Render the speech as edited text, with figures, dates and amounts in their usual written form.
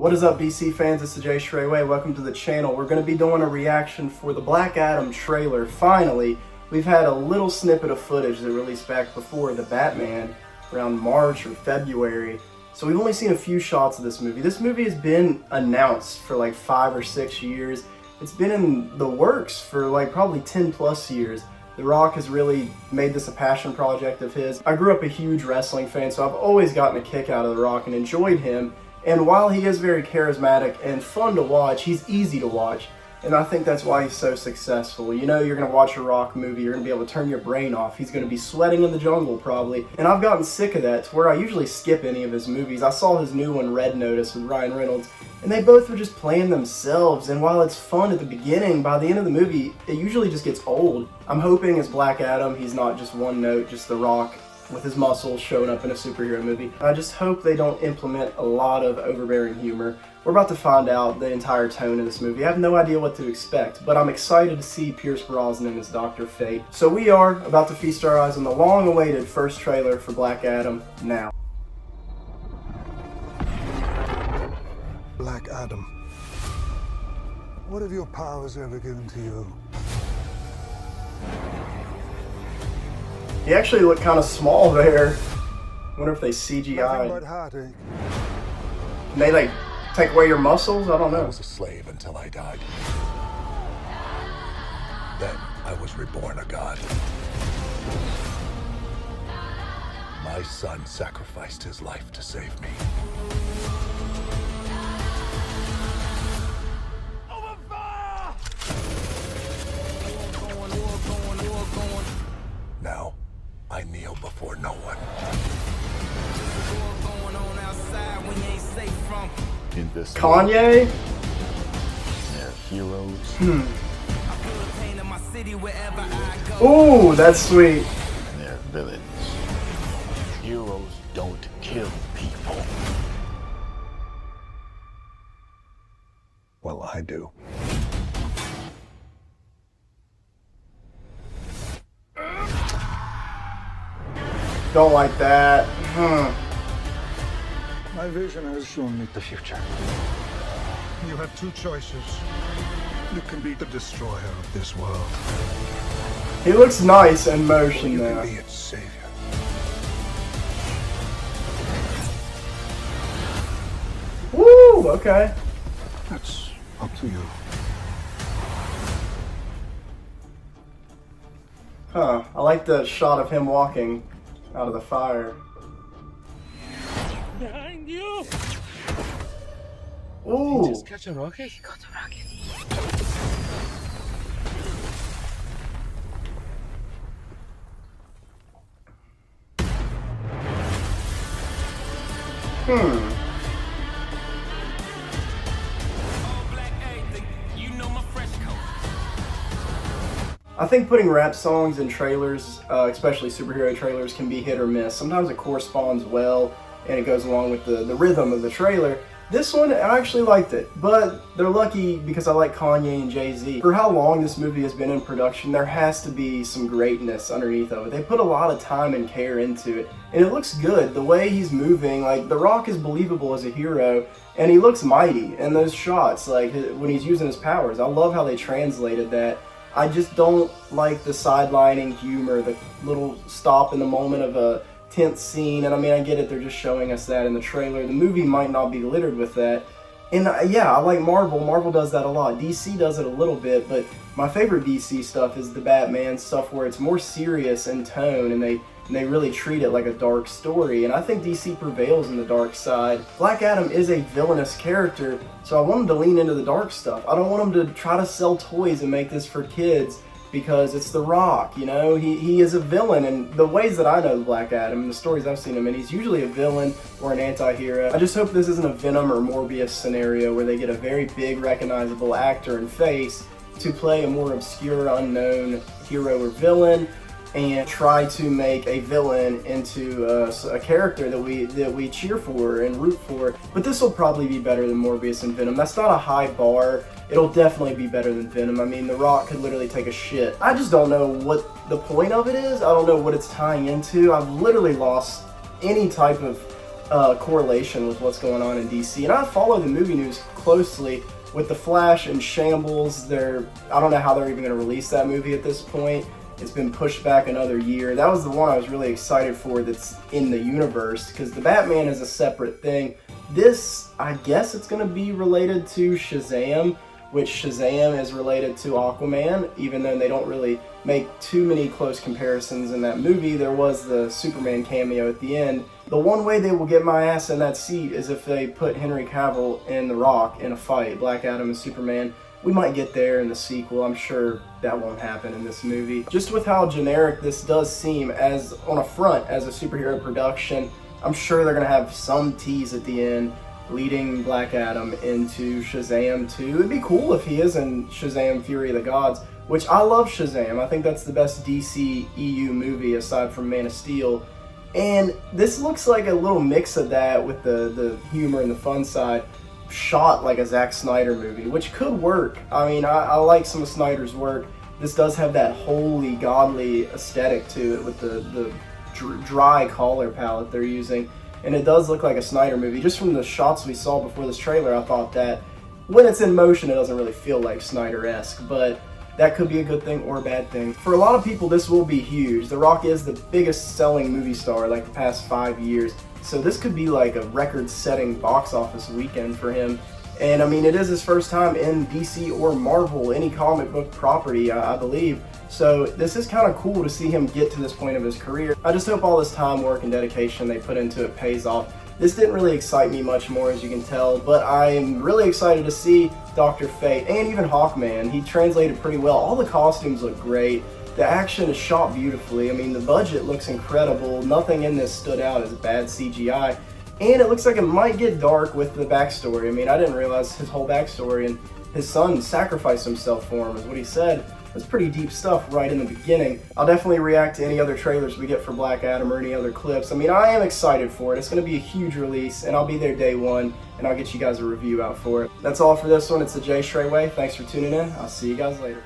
What is up, DC fans? It's the Jay Shrayway. Welcome to the channel. We're going to be doing a reaction for the Black Adam trailer. Finally, we've had a little snippet of footage that released back before the Batman around March or February. So we've only seen a few shots of this movie. This movie has been announced for like 5 or 6 years. It's been in the works for like probably 10 plus years. The Rock has really made this a passion project of his. I grew up a huge wrestling fan, so I've always gotten a kick out of The Rock and enjoyed him. And while he is very charismatic and fun to watch, he's easy to watch. And I think that's why he's so successful. You know, you're going to watch a Rock movie, you're going to be able to turn your brain off. He's going to be sweating in the jungle probably. And I've gotten sick of that to where I usually skip any of his movies. I saw his new one, Red Notice, with Ryan Reynolds, and they both were just playing themselves. And while it's fun at the beginning, by the end of the movie, it usually just gets old. I'm hoping as Black Adam, he's not just one note, just The Rock with his muscles showing up in a superhero movie. I just hope they don't implement a lot of overbearing humor. We're about to find out the entire tone of this movie. I have no idea what to expect, but I'm excited to see Pierce Brosnan as Dr. Fate. So we are about to feast our eyes on the long-awaited first trailer for Black Adam now. Black Adam, what have your powers ever given to you? He actually looked kind of small there. Wonder if they CGI'd. Nothing but heartache. Can they like take away your muscles? I don't know. I was a slave until I died. Then I was reborn a god. My son sacrificed his life to save me. Now, I kneel before no one. In this Kanye? they're heroes. Ooh, that's sweet. And they're villains. Heroes don't kill people. Well, I do. Don't like that. My vision has shown me the future. You have two choices. You can be the destroyer of this world. He looks nice in Or motion you can now. be its savior. Woo, okay. That's up to you. Huh, I like the shot of him walking out of the fire. Behind you! Ooh. Just catch a rocket? He got a rocket. I think putting rap songs in trailers, especially superhero trailers, can be hit or miss. Sometimes it corresponds well and it goes along with the rhythm of the trailer. This one, I actually liked it, but they're lucky because I like Kanye and Jay-Z. For how long this movie has been in production, there has to be some greatness underneath of it. They put a lot of time and care into it, and it looks good. The way he's moving, like, The Rock is believable as a hero, and he looks mighty in those shots, like, when he's using his powers. I love how they translated that. I just don't like the sidelining humor, the little stop in the moment of a tense scene, and I mean, I get it, they're just showing us that in the trailer. The movie might not be littered with that. And yeah, I like Marvel. Marvel does that a lot. DC does it a little bit, but my favorite DC stuff is the Batman stuff where it's more serious in tone and they really treat it like a dark story. And I think DC prevails in the dark side. Black Adam is a villainous character, so I want him to lean into the dark stuff. I don't want him to try to sell toys and make this for kids because it's The Rock, you know? He is a villain, and the ways that I know Black Adam, and the stories I've seen him in, he's usually a villain or an anti-hero. I just hope this isn't a Venom or Morbius scenario where they get a very big recognizable actor and face to play a more obscure, unknown hero or villain, and try to make a villain into a character that we cheer for and root for. But this will probably be better than Morbius and Venom. That's not a high bar. It'll definitely be better than Venom. I mean, The Rock could literally take a shit. I just don't know what the point of it is. I don't know what it's tying into. I've literally lost any type of correlation with what's going on in DC. And I follow the movie news closely. With The Flash in shambles, I don't know how they're even going to release that movie at this point. It's been pushed back another year. That was the one I was really excited for that's in the universe, because the Batman is a separate thing. This, I guess it's going to be related to Shazam, which Shazam is related to Aquaman, even though they don't really make too many close comparisons in that movie. There was the Superman cameo at the end. The one way they will get my ass in that seat is if they put Henry Cavill and The Rock in a fight, Black Adam and Superman. We might get there in the sequel. I'm sure that won't happen in this movie. Just with how generic this does seem as on a front as a superhero production, I'm sure they're going to have some tease at the end leading Black Adam into Shazam 2. It'd be cool if he is in Shazam Fury of the Gods, which I love Shazam. I think that's the best DC EU movie aside from Man of Steel. And this looks like a little mix of that with the humor and the fun side, shot like a Zack Snyder movie, which could work. I mean, I like some of Snyder's work. This does have that holy, godly aesthetic to it with the dry color palette they're using. And it does look like a Snyder movie. Just from the shots we saw before this trailer, I thought that when it's in motion, it doesn't really feel like Snyder-esque, but that could be a good thing or a bad thing. For a lot of people, this will be huge. The Rock is the biggest selling movie star like the past 5 years. So this could be like a record-setting box office weekend for him. And I mean, it is his first time in DC or Marvel, any comic book property, I believe. So this is kind of cool to see him get to this point of his career. I just hope all this time, work, and dedication they put into it pays off. This didn't really excite me much more, as you can tell, but I'm really excited to see Dr. Fate and even Hawkman. He translated pretty well. All the costumes look great. The action is shot beautifully. I mean, the budget looks incredible. Nothing in this stood out as bad CGI. And it looks like it might get dark with the backstory. I mean, I didn't realize his whole backstory, and his son sacrificed himself for him, is what he said. That's pretty deep stuff right in the beginning. I'll definitely react to any other trailers we get for Black Adam or any other clips. I mean, I am excited for it. It's going to be a huge release, and I'll be there day one, and I'll get you guys a review out for it. That's all for this one. It's the Jay Stray Way. Thanks for tuning in. I'll see you guys later.